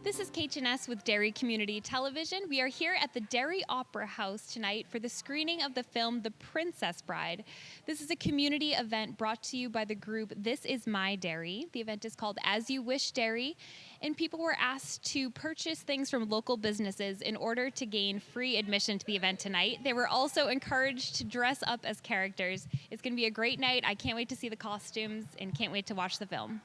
This is KHNS with Derry Community Television. We are here at the Derry Opera House tonight for the screening of the film The Princess Bride. This is a community event brought to you by the group This Is My Derry. The event is called As You Wish Derry, and people were asked to purchase things from local businesses in order to gain free admission to the event tonight. They were also encouraged to dress up as characters. It's going to be a great night. I can't wait to see the costumes and can't wait to watch the film.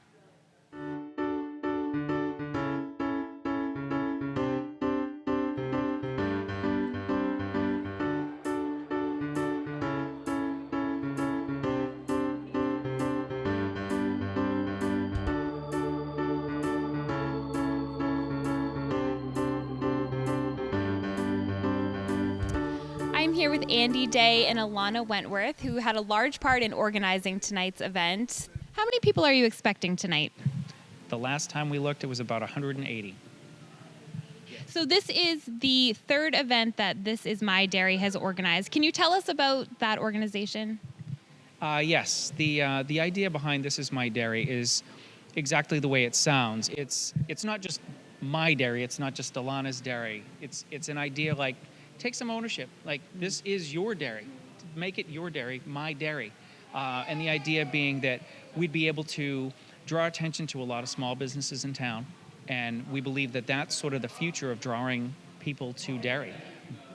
I'm here with Andy Day and Alana Wentworth, who had a large part in organizing tonight's event. How many people are you expecting tonight? The last time we looked, it was about 180. So this is the third event that This Is My Derry has organized. Can you tell us about that organization? Yes, the idea behind This Is My Derry is exactly the way it sounds. It's not just my dairy. It's not just Alana's dairy. It's an idea like, take some ownership. Like, this is your dairy. Make it your dairy, my dairy. And the idea being that we'd be able to draw attention to a lot of small businesses in town. And we believe that that's sort of the future of drawing people to Derry.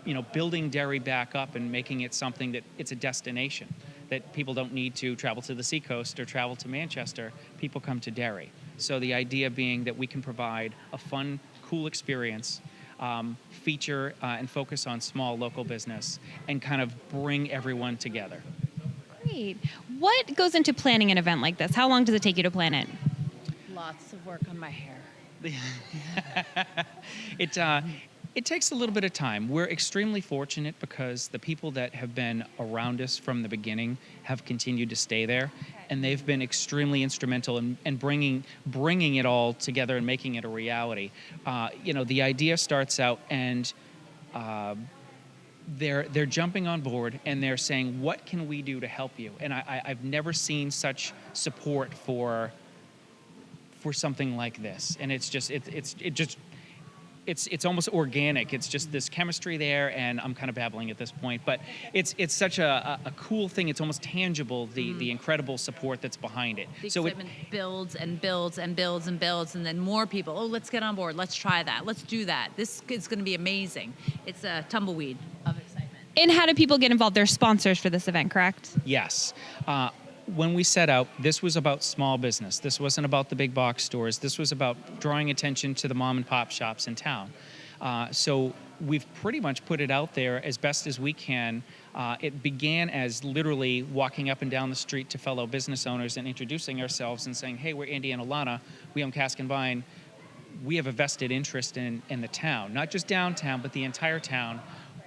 You know, building Derry back up and making it something that it's a destination, that people don't need to travel to the seacoast or travel to Manchester. People come to Derry. So the idea being that we can provide a fun, cool experience, feature and focus on small local business, and kind of bring everyone together. Great. What goes into planning an event like this? How long does it take you to plan it? Lots of work on my hair. It takes a little bit of time. We're extremely fortunate because the people that have been around us from the beginning have continued to stay there, and they've been extremely instrumental in bringing it all together and making it a reality. The idea starts out, and they're jumping on board, and they're saying, "What can we do to help you?" And I've never seen such support for something like this, and it's almost organic. It's just this chemistry there, and I'm kind of babbling at this point, but it's such a cool thing. It's almost tangible, the incredible support that's behind it. The excitement builds and builds and builds and builds, and then more people, oh, let's get on board. Let's try that. Let's do that. This is going to be amazing. It's a tumbleweed of excitement. And how do people get involved? They're sponsors for this event, correct? Yes. When we set out, this was about small business. This wasn't about the big box stores. This was about drawing attention to the mom and pop shops in town. So we've pretty much put it out there as best as we can. It began as literally walking up and down the street to fellow business owners and introducing ourselves and saying, "Hey, we're Andy and Alana. We own Cask and Vine. We have a vested interest in the town, not just downtown, but the entire town.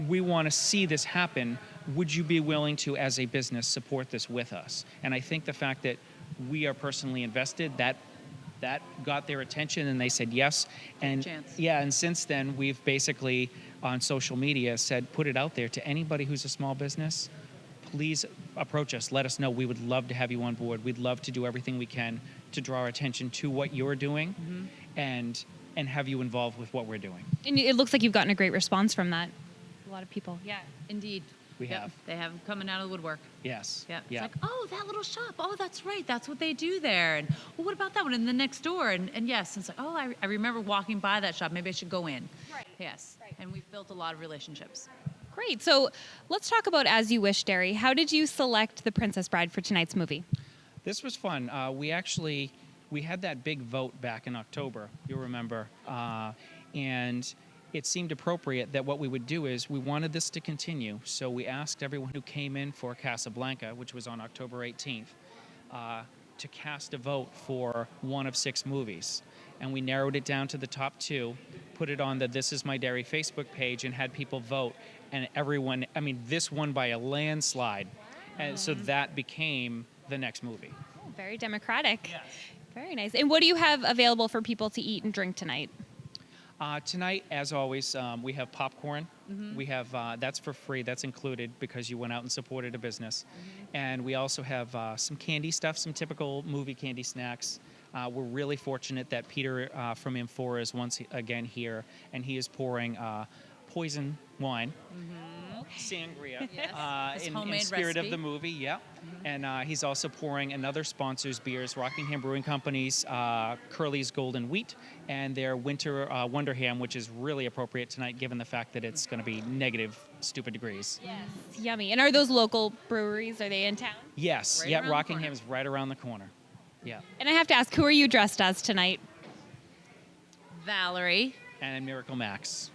We want to see this happen. Would you be willing to, as a business, support this with us?" And I think the fact that we are personally invested, that got their attention, and they said yes. And and since then, we've basically on social media said, put it out there to anybody who's a small business. Please approach us. Let us know. We would love to have you on board. We'd love to do everything we can to draw attention to what you're doing, and have you involved with what we're doing. And it looks like you've gotten a great response from that. A lot of people. Yeah, indeed. We have. They have coming out of the woodwork. Yes. Yeah. It's Yeah. like, oh, that little shop. Oh, that's right. That's what they do there. And well, what about that one in the next door? And yes, it's like, oh, I remember walking by that shop. Maybe I should go in. Right. Yes. Right. And we've built a lot of relationships. Great. So let's talk about As You Wish Derry. How did you select The Princess Bride for tonight's movie? This was fun. We had that big vote back in October, you'll remember, and it seemed appropriate that what we would do is we wanted this to continue. So we asked everyone who came in for Casablanca, which was on October 18th, to cast a vote for one of 6 movies. And we narrowed it down to the top 2, put it on the This Is My Derry Facebook page, and had people vote. And this won by a landslide. And so that became the next movie. Oh, very democratic. Yes. Very nice. And what do you have available for people to eat and drink tonight? Tonight, as always, we have popcorn. We have that's for free. That's included because you went out and supported a business. And we also have some candy stuff, some typical movie candy snacks. We're really fortunate that Peter from Amphora is once again here, and he is pouring poison wine, sangria, His in homemade spirit of recipe. the movie. Yeah, and he's also pouring another sponsor's beers, Rockingham Brewing Company's Curly's Golden Wheat, and their Winter Wonderham, which is really appropriate tonight given the fact that it's going to be negative stupid degrees. It's yummy. And are those local breweries? Are they in town? Yes, Right yeah, around the Rockingham is right around the corner. Yeah, And I have to ask, who are you dressed as tonight? Valerie. and Miracle Max.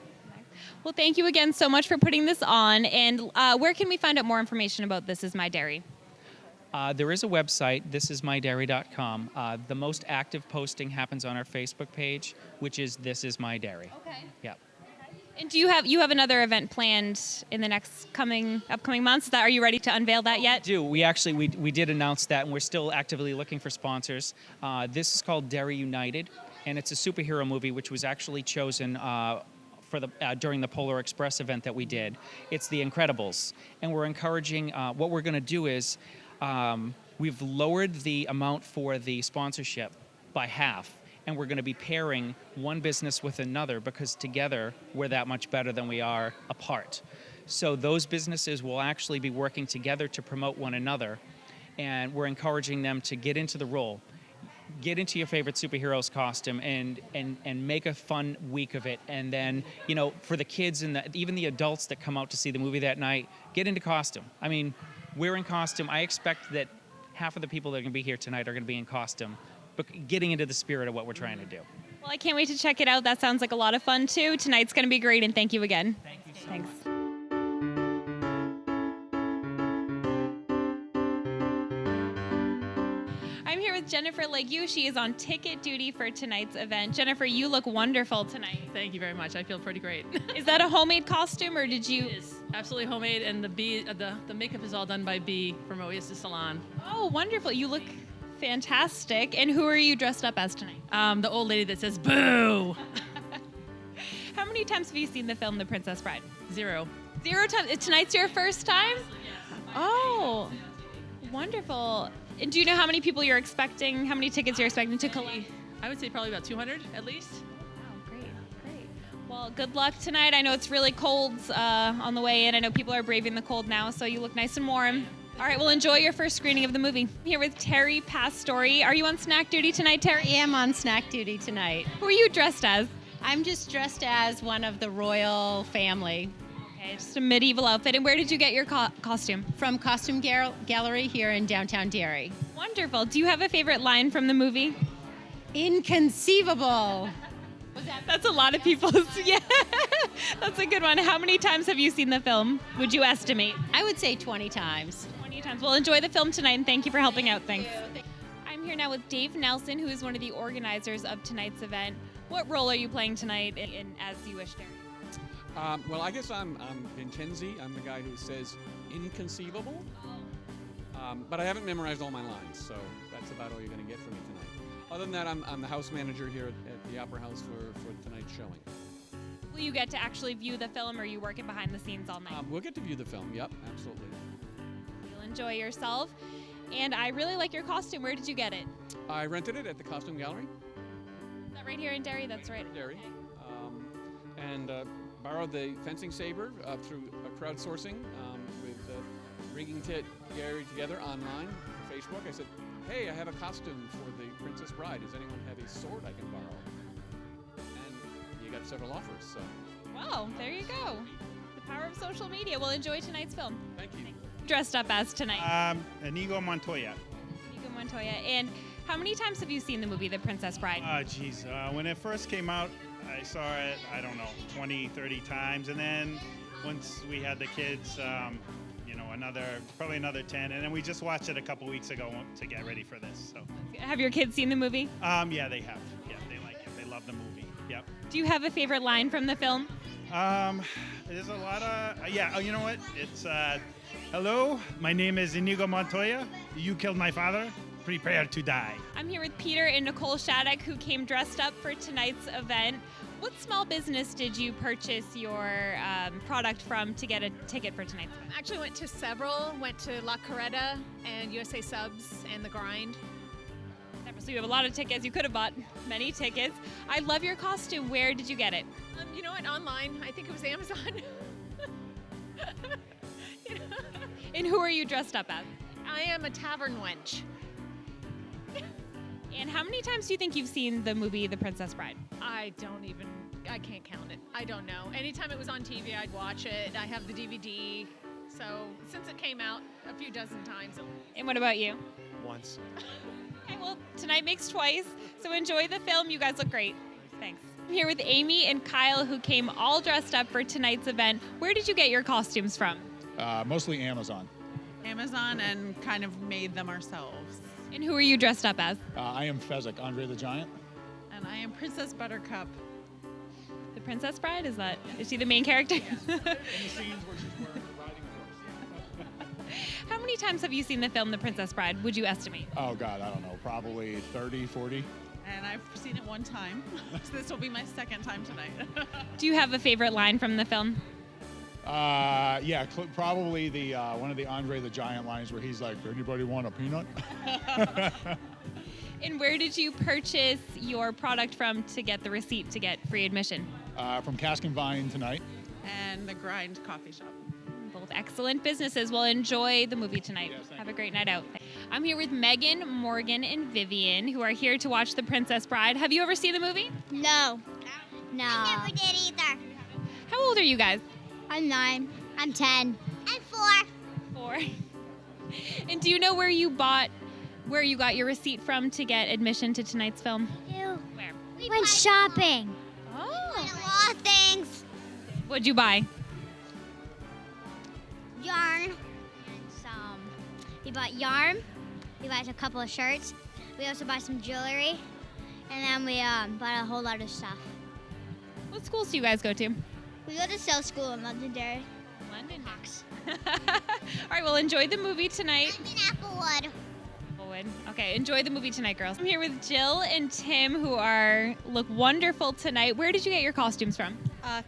Well, thank you again so much for putting this on. And where can we find out more information about This Is My Dairy? There is a website, thisismydairy.com. The most active posting happens on our Facebook page, which is This Is My Dairy. Okay. Yeah. And do you have another event planned in the next upcoming months? Are you ready to unveil that yet? We actually we did announce that, and we're still actively looking for sponsors. This is called Derry United, and it's a superhero movie which was actually chosen for the during the Polar Express event that we did. It's The Incredibles, and we're encouraging. What we're going to do is we've lowered the amount for the sponsorship by half. And we're going to be pairing one business with another because together we're that much better than we are apart. So those businesses will actually be working together to promote one another, and we're encouraging them to get into the role, get into your favorite superhero's costume, and make a fun week of it. And then, for the kids and even the adults that come out to see the movie that night, get into costume. I mean, we're in costume. I expect that half of the people that are going to be here tonight are going to be in costume, but getting into the spirit of what we're trying to do. Well, I can't wait to check it out. That sounds like a lot of fun, too. Tonight's going to be great, and thank you again. Thank you so Thanks. much. I'm here with Jennifer Legue. She is on ticket duty for tonight's event. Jennifer, you look wonderful tonight. Thank you very much. I feel pretty great. Is that a homemade costume, or did you? It is absolutely homemade, and the makeup is all done by B from Oasis Salon. Oh, wonderful. You look fantastic. And who are you dressed up as tonight? The old lady that says "boo." How many times have you seen the film The Princess Bride? 0. 0 times. Tonight's your first time? Oh, wonderful. And do you know how many people you're expecting, how many tickets you're expecting to collect? I would say probably about 200 at least. Oh, great. Well, good luck tonight. I know it's really cold on the way in. I know people are braving the cold now, so you look nice and warm. All right, well, enjoy your first screening of the movie. I'm here with Terry Pastori. Are you on snack duty tonight, Terry? I am on snack duty tonight. Who are you dressed as? I'm just dressed as one of the royal family Okay, just a medieval outfit. And where did you get your costume? from Costume Gallery here in downtown Derry. Wonderful. Do you have a favorite line from the movie? Inconceivable. That's a lot of people's. Yeah, that's a good one. How many times have you seen the film? Would you estimate? I would say 20 times. 20 times. Well, enjoy the film tonight, and thank you for helping out. Thanks. I'm here now with Dave Nelson, who is one of the organizers of tonight's event. What role are you playing tonight in As You Wish, Derry? Well, I guess I'm Vincenzi. I'm the guy who says inconceivable. But I haven't memorized all my lines, so that's about all you're going to get from me tonight. Other than that, I'm the house manager here at the Opera House for tonight's showing. Will you get to actually view the film, or are you working behind the scenes all night? We'll get to view the film. Yep, absolutely. You'll enjoy yourself. And I really like your costume. Where did you get it? I rented it at the Costume Gallery, Is that right here in Derry? That's right. Derry, and borrowed the fencing saber through crowdsourcing with Rigging Gary together online, Facebook. I said, hey, I have a costume for the Princess Bride. Does anyone have a sword I can borrow? And you got several offers, so Wow, there you go. The power of social media. Well, enjoy tonight's film. thank you. Dressed up as tonight. Inigo Montoya. Nico Montoya. And how many times have you seen the movie The Princess Bride? When it first came out, I saw it, 20, 30 times. And then once we had the kids, probably another 10. And then we just watched it a couple weeks ago to get ready for this. So, Have your kids seen the movie? yeah, they have. Yeah, they like it. They love the movie. Yep. Do you have a favorite line from the film? There's a lot of, Oh, you know what? It's, hello, my name is Inigo Montoya. You killed my father. Prepare to die. I'm here with Peter and Nicole Shattuck, who came dressed up for tonight's event. What small business did you purchase your product from to get a ticket for tonight's event? Actually went to several. Went to La Coretta and USA Subs and The Grind. So you have a lot of tickets. You could have bought many tickets. I love your costume. Where did you get it? You know what? Online. I think it was Amazon. And who are you dressed up as? I am a tavern wench. And how many times do you think you've seen the movie The Princess Bride? I can't count it. I don't know. Anytime it was on TV, I'd watch it. I have the DVD. So since it came out a few dozen times. And what about you? Once. Okay, well, tonight makes twice. So enjoy the film. You guys look great. Thanks. I'm here with Amy and Kyle, who came all dressed up for tonight's event. Where did you get your costumes from? Mostly Amazon. Amazon, and kind of made them ourselves. And who are you dressed up as? I am Fezzik, Andre the Giant. And I am Princess Buttercup. The Princess Bride? Is she the main character? In the scenes where she's wearing the riding horse. How many times have you seen the film The Princess Bride, would you estimate? Oh, God, I don't know. Probably 30, 40. And I've seen it one time. So this will be my second time tonight. Do you have a favorite line from the film? Yeah, probably the one of the Andre the Giant lines where he's like, "Anybody want a peanut?" And where did you purchase your product from to get the receipt to get free admission? From Cask and Vine tonight. And the Grind Coffee Shop. Both excellent businesses. Well, enjoy the movie tonight. Yes, thank Have a you. great night out. I'm here with Megan, Morgan, and Vivian, who are here to watch The Princess Bride. Have you ever seen the movie? No. No. I never did either. How old are you guys? I'm 9. I'm 10. I'm 4. 4. And do you know where you got your receipt from to get admission to tonight's film? You. Where? We went shopping. Oh. Bought a lot of things. What'd you buy? Yarn. And some. We bought yarn. We bought a couple of shirts. We also bought some jewelry. And then we bought a whole lot of stuff. What schools do you guys go to? We go to South School in Londonderry. London. All right, well, enjoy the movie tonight. I'm in Applewood. Okay, enjoy the movie tonight, girls. I'm here with Jill and Tim, who look wonderful tonight. Where did you get your costumes from?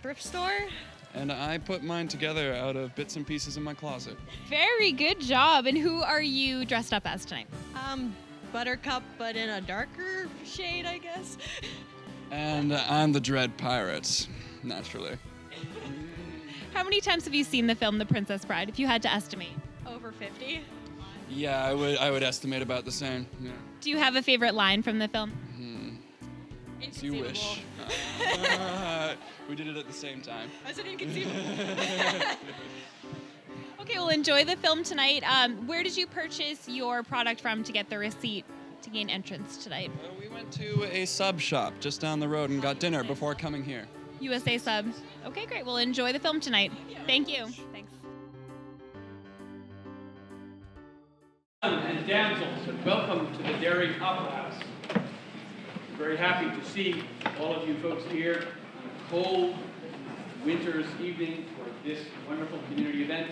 Thrift store. And I put mine together out of bits and pieces in my closet. Very good job. And who are you dressed up as tonight? Buttercup, but in a darker shade, I guess. And I'm the Dread Pirates, naturally. How many times have you seen the film The Princess Bride, if you had to estimate? Over 50. Yeah, I would estimate about the same. Yeah. Do you have a favorite line from the film? As you wish. We did it at the same time. I said inconceivable. Okay, well, enjoy the film tonight. Where did you purchase your product from to get the receipt to gain entrance tonight? We went to a sub shop just down the road and got dinner before coming here. USA Sub. Okay, great. Well, enjoy the film tonight. Thank you. Thanks. And damsels, and welcome to the Derry Opera House. I'm very happy to see all of you folks here on a cold winter's evening for this wonderful community event.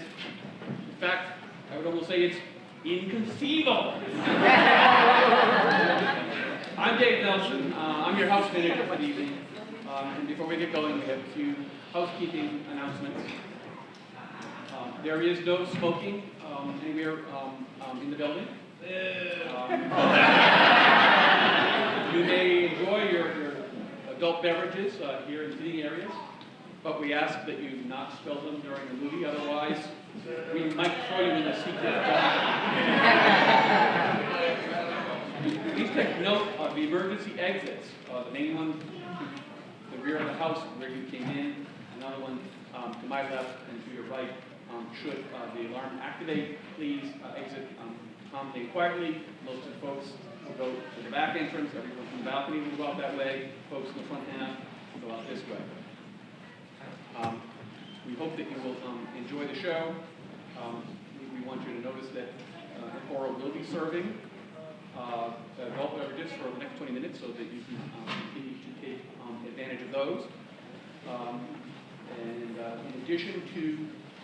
In fact, I would almost say it's inconceivable. I'm Dave Nelson. I'm your house manager for the evening. And before we get going, we have a few housekeeping announcements. There is no smoking anywhere in the building. You may enjoy your adult beverages here in seating areas, but we ask that you not spill them during the movie, otherwise we might throw you in the secret bathroom. Please take note of the emergency exits. The main one to the rear of the house where you came in, another one to my left and to your right. Should the alarm activate, please exit calmly and quietly. Most of the folks will go to the back entrance. Everyone from the balcony will go out that way. Folks in the front half will go out this way. We hope that you will enjoy the show. We want you to notice that Oro will be serving adult beverages for the next 20 minutes so that you can continue to take advantage of those. And in addition to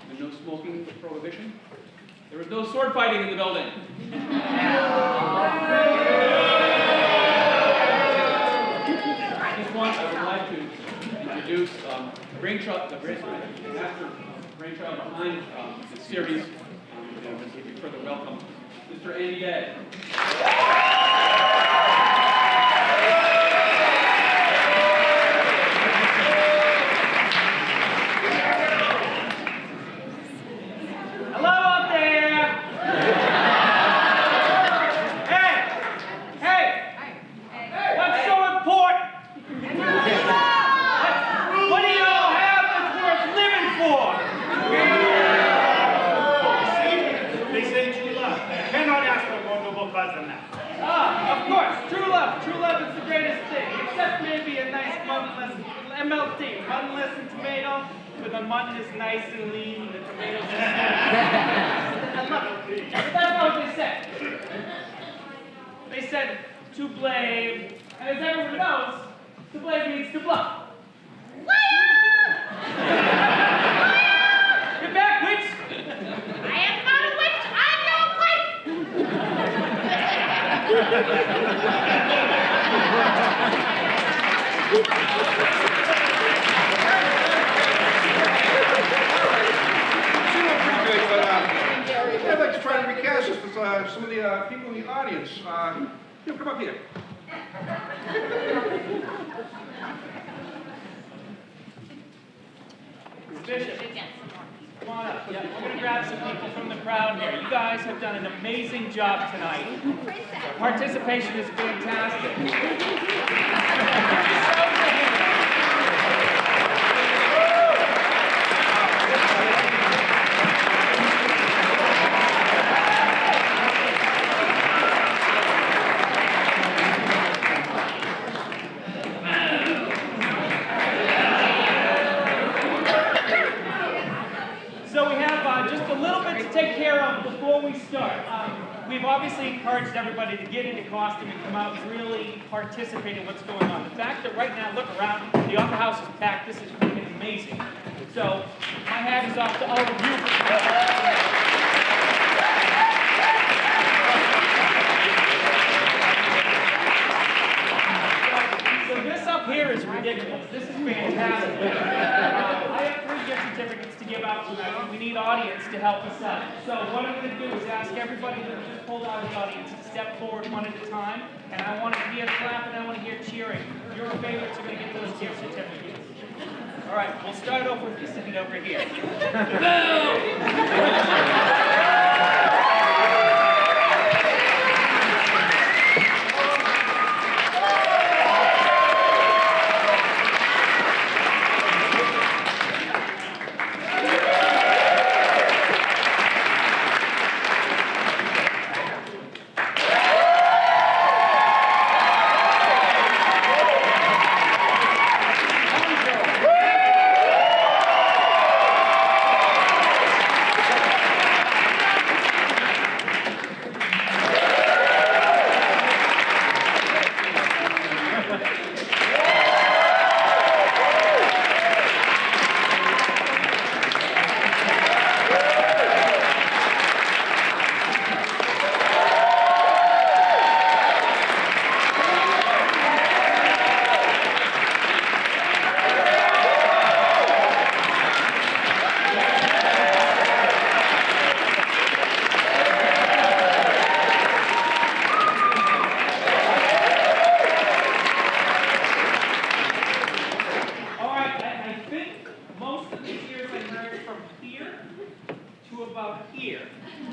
the no smoking prohibition, there is no sword fighting in the building. I would like to introduce the master brainchild behind this series. I'm going to give you further welcome, Mr. Andy Day. melting. Muttonless and tomato, but the mutton is nice and lean, and the tomatoes are smooth. I love it. But that's not what they said. They said to blave, and as everyone knows, to blave means to bluff. Get back, witch! I am not a witch, I'm your wife! Pretty good, but I'd like to try to recast this with some of the people in the audience. Come up here. Bishop, come on up. Yeah, we're going to grab some people from the crowd here. You guys have done an amazing job tonight. Participation is fantastic. So we have just a little bit to take care of before we start. We've obviously encouraged everybody to get into costume and come out and really participate in what's going on. The fact that right now, look around, the Opera House is packed, this is freaking amazing. So my hat is off to all of you. So this up here is ridiculous. This is fantastic. I have 3 gift certificates to give out tonight. We need audience to help us out. So what I'm going to do is ask everybody that just pulled out of the audience to step forward one at a time. And I want to hear clapping, I want to hear cheering. Your favorites are going to get those gift certificates. All right, we'll start off with you sitting over here.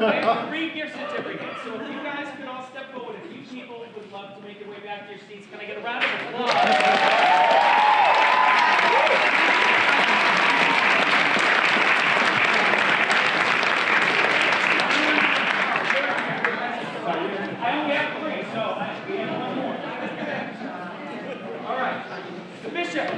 I have 3 gift certificates, so if you guys could all step forward, if you people would love to make your way back to your seats, can I get a round of applause? I only have 3, so I have 1 more. All right, the bishop.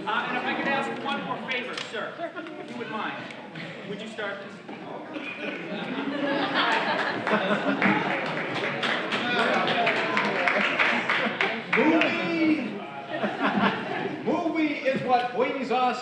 And if I could ask one more favor, sir, if you would mind, would you start this? Movie is what brings us.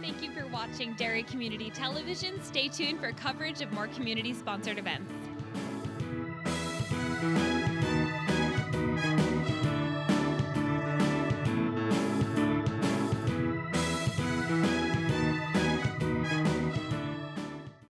Thank you for watching Derry Community Television. Stay tuned for coverage of more community-sponsored events.